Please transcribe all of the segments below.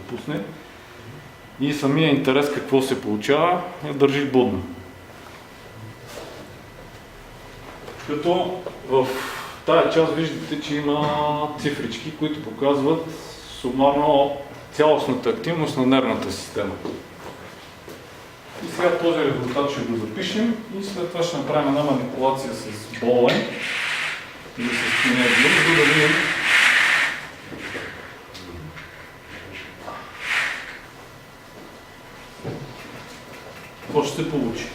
пусне. И самия интерес какво се получава, я държи будна. Като в тая част виждате, че има цифрички, които показват сумарно цялостната активност на нервната система. И сега този резултат ще го запишем и след това ще направим една манипулация с болен и с кинезия, за да видим какво ще се получи.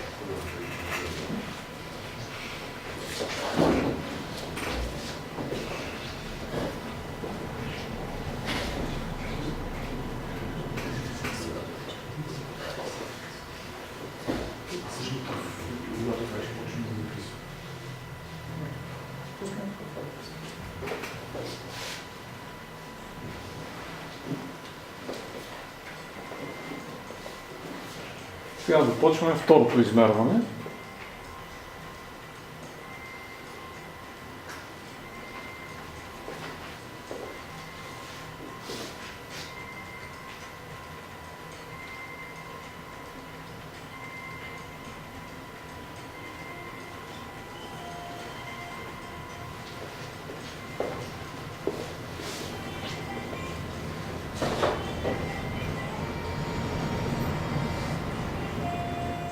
Сега започваме второто измерване.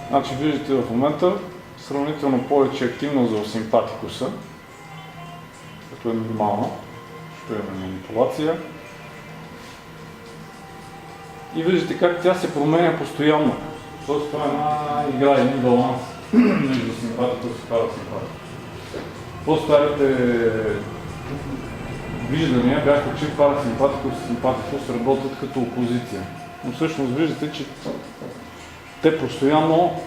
Значи виждате в момента сравнително повече активност за симпатикуса, като е нормално, ще имаме манипулация. И виждате как тя се променя постоянно. Тоест това е една игра, един баланс между симпатикус и парасимпатикус. По-старите виждания бяха, че парасимпатикус и симпатикус работят като опозиция. Но всъщност виждате, че те постоянно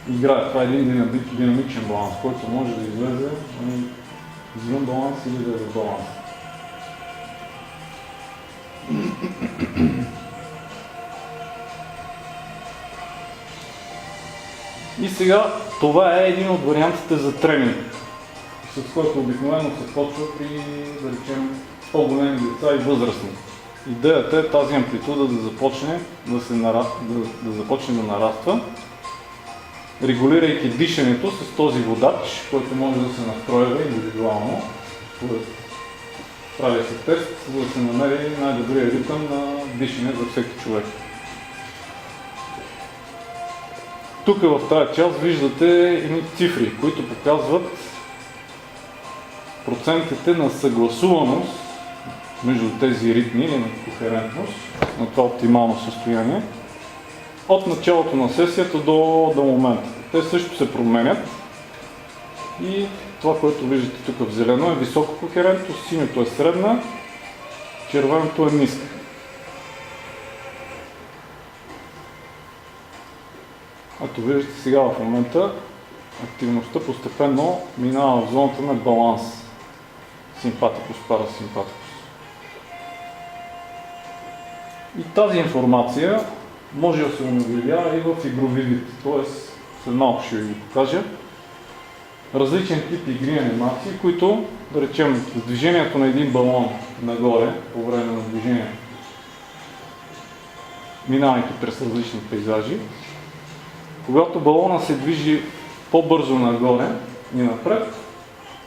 играят. Това е един динамичен баланс, който може да излезе извън баланс или да е в баланс. И сега това е един от вариантите за тренинг, с който обикновено се почва при, да речем, по-големи деца и възрастни. Идеята е тази амплитуда да започне да нараства, регулирайки дишането с този водач, който може да се настроява индивидуално. Прави се тест, за да се намери най-добрия ритъм на дишане за всеки човек. Тук в тази част виждате едни цифри, които показват процентите на съгласуваност между тези ритми или на кохерентност, на това оптимално състояние, от началото на сесията до момента. Те също се променят и това, което виждате тук в зелено е висока кохерентност, синьото е средна, червеното е ниска. Ето виждате сега в момента активността постепенно минава в зоната на баланс. Симпатикус, парасимпатикус. И тази информация може да се унагледява и в игрови вид. Тоест, след малко ще ви покажа различен тип игри анимации, които, да речем, с движението на един балон нагоре, по време на движение, минавайки през различни пейзажи, когато балона се движи по-бързо нагоре и напред,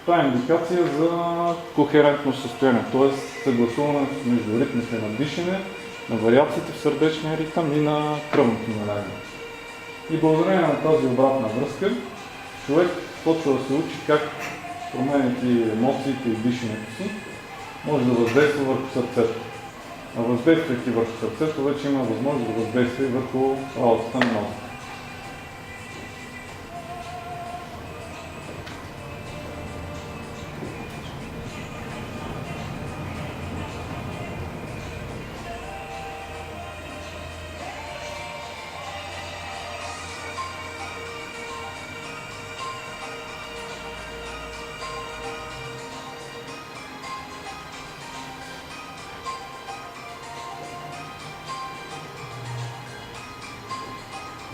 това е индикация за кохерентно състояние, т.е. съгласуване между ритмите на дишане, на вариациите в сърдечния ритъм и на кръвното налягане. И благодарение на тази обратна връзка, човек почва да се учи как, променяйки емоциите и дишането си, може да въздейства върху сърцето. А въздействайки върху сърцето, вече има възможност да въздейства и върху работата на мозъка.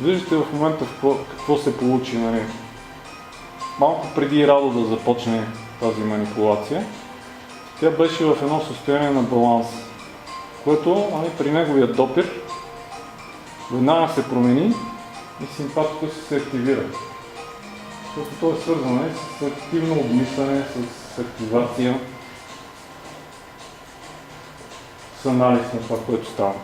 Виждате в момента какво се получи, нали? Малко преди Радо да започне тази манипулация, тя беше в едно състояние на баланс. което при неговия допир веднага се промени и симпатикус се активира. Защото то е свързано с активно обмисляне, с активация, с анализ на това, което става.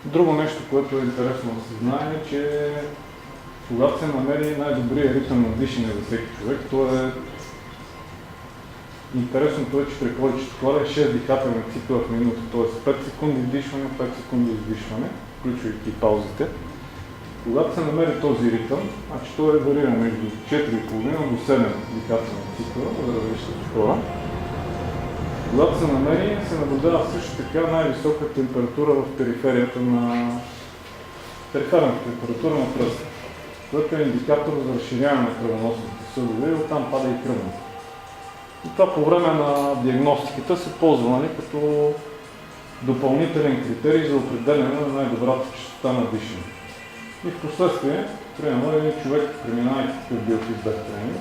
Друго нещо, което е интересно да се знае, е, че когато се намери най-добрият ритъм на дишане за всеки човек, то е интересното е, че при повечето хора е 6 дихателни цикла в минута, т.е. 5 секунди вдишване, 5 секунди издишване, включвайки паузите. Когато се намери този ритъм, значи той е варира между 4,5 до 7 дихателни цикла за различните хора. Когато се намери, се наблюдава също така най-висока температура в периферията периферната температура на пръста, което е индикатор за разширяване на кръвоносните съдове и оттам пада и кръвното. И това по време на диагностиката се ползва като допълнителен критерий за определяне на най-добрата честота на дишане. И в последствие, примерно, един човек, преминавайки такъв биофидбек тренинг,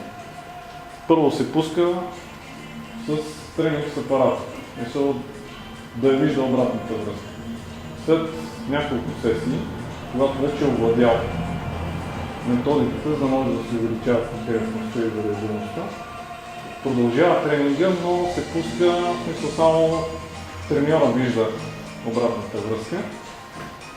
първо се пуска с тренинг с апарата, да я вижда обратната връзка. След няколко сесии, когато вече е овладял методиката, за да може да се увеличава конкретността и вариабилността, продължава тренинга, но се пуска, в смисъл само треньора вижда обратната връзка,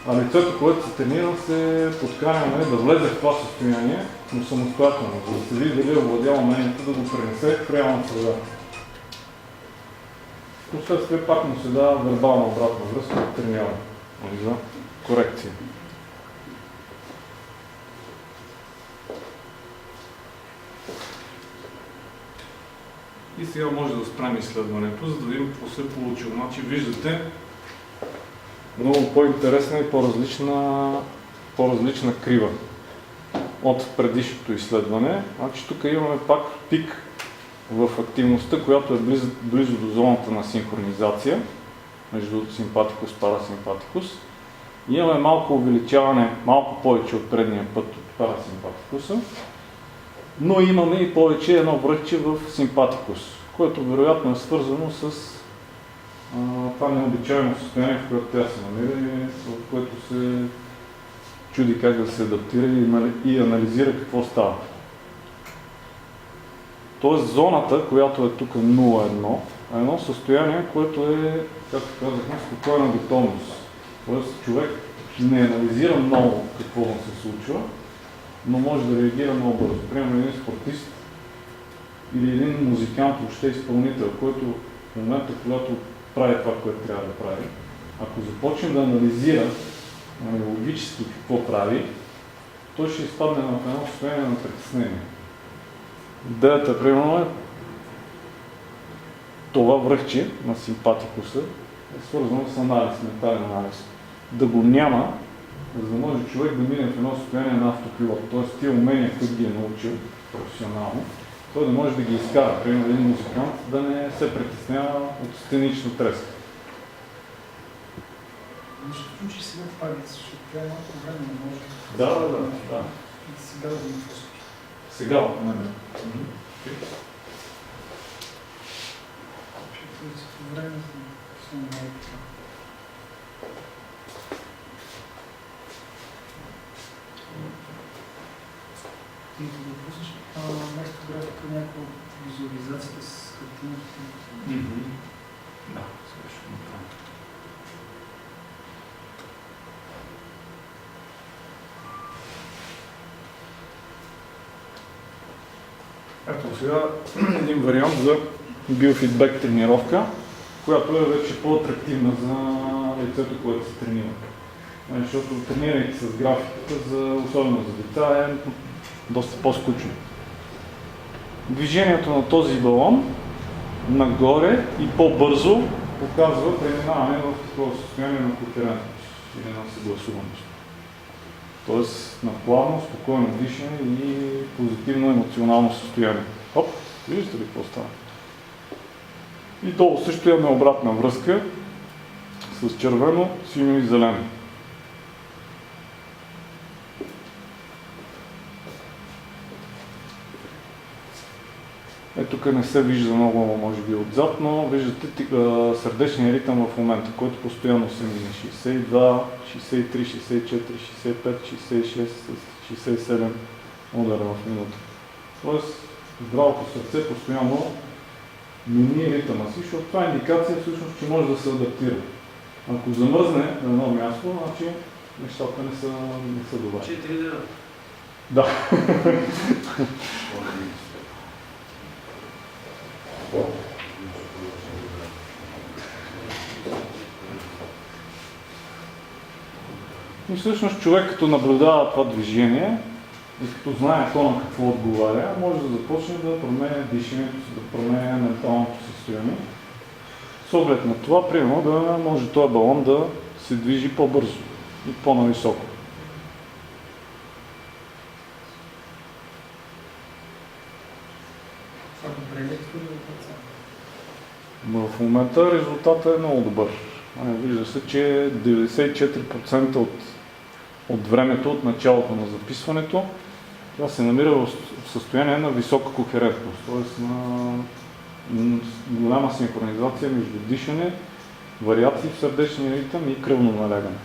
а лицето, което се тренира, се подканя да влезе в това състояние, но самостоятелно, за да се види дали е овладял умението да го пренесе в реална среда. Последствие пак му се дава вербална обратна връзка от треньора за корекция. И сега може да спрем изследването, за да видим какво се е получило. Значи виждате много по-интересна и по-различна крива от предишното изследване. Значи тук имаме пак пик в активността, която е близо до зоната на синхронизация между симпатикус и парасимпатикус. Имаме малко увеличаване, малко повече от предния път от парасимпатикуса, но имаме и повече едно връхче в симпатикус, което вероятно е свързано с това необичайно състояние, в което тя се намира, в което се чуди как да се адаптира и анализира какво става. Тоест зоната, която е тук 0,1, е едно състояние, което е, както казахме, спокойна готовност. Тоест човек не анализира много какво му се случва, но може да реагира много бързо. Примерно един спортист или един музикант, въобще изпълнител, който в момента, когато прави това, което трябва да прави, ако започне да анализира логически какво прави, той ще изпадне в едно състояние на притеснение. Идеята, примерно, е това връхче на симпатикуса е свързано с анализ, ментален анализ. Да го няма, за да може човек да мине в едно състояние на автопилот. Т.е. тия умения, които ги е научил професионално, той да може да ги изкара. Примерно един музикант да не се притеснява от сценична треска. Ще включи сега палец, защото тя е малко време, не може. Да. И сега да ми пуски. Сега от мен. Време за малко. Ти да го пуснеш вместо графика някаква визуализацията с картината. Да, сега ще го направим. Ето сега един вариант за биофидбек тренировка, която е вече по-атрактивна за лицето, което се тренира. Защото тренирайки с графиката, особено за деца, е доста по-скучно. Движението на този балон нагоре и по-бързо показва преминаване в такова състояние на кохерентност или на съгласуваност. Тоест на плавно, спокойно дишане и позитивно емоционално състояние. Хоп, виждате ли какво става? И долу също имаме обратна връзка с червено, синьо и зелено. Тук не се вижда много, може би, отзад, но виждате сърдечния ритъм в момента, който постоянно се мине. 62, 63, 64, 65, 66, 67 удара в минута. Тоест, здравото сърце постоянно мини ритъма си, защото това е индикация всъщност, че може да се адаптира. Ако замръзне на едно място, значи нещата не са добре. 4 дена. Да. И всъщност човек, като наблюдава това движение и като знае то на какво отговаря, може да започне да променя дишането си, да променя менталното състояние. С оглед на това, примерно, да може този балон да се движи по-бързо и по-нависоко. В момента резултатът е много добър. Вижда се, че 94% от времето, от началото на записването, това се намира в състояние на висока кохерентност, т.е. на голяма синхронизация между дишане, вариации в сърдечния ритъм и кръвно налягане.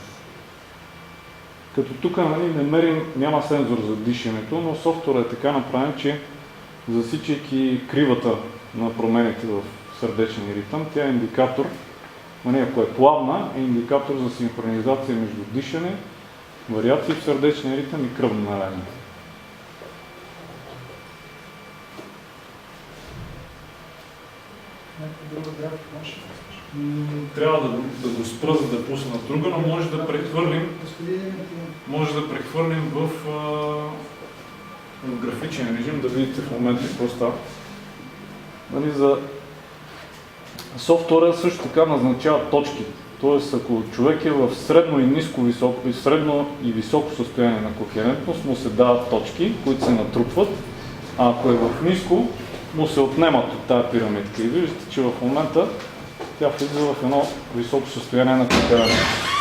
Като тук няма сензор за дишането, но софтуерът е така направен, че засичайки кривата на промените в сърдечния ритъм, тя е индикатор, ако е плавна, е индикатор за синхронизация между дишане, вариации в сърдечния ритъм и кръвно налягане. Трябва да го спра, за да пусна друга, но може да прехвърлим в графичен режим, да видите в момента какво става. За софтуера също така назначава точки. Тоест, ако човек е в средно и високо състояние на кохерентност, му се дават точки, които се натрупват, а ако е в ниско, му се отнемат от тази пирамидка. И виждате, че в момента тя влиза в едно високо състояние на кохерентност.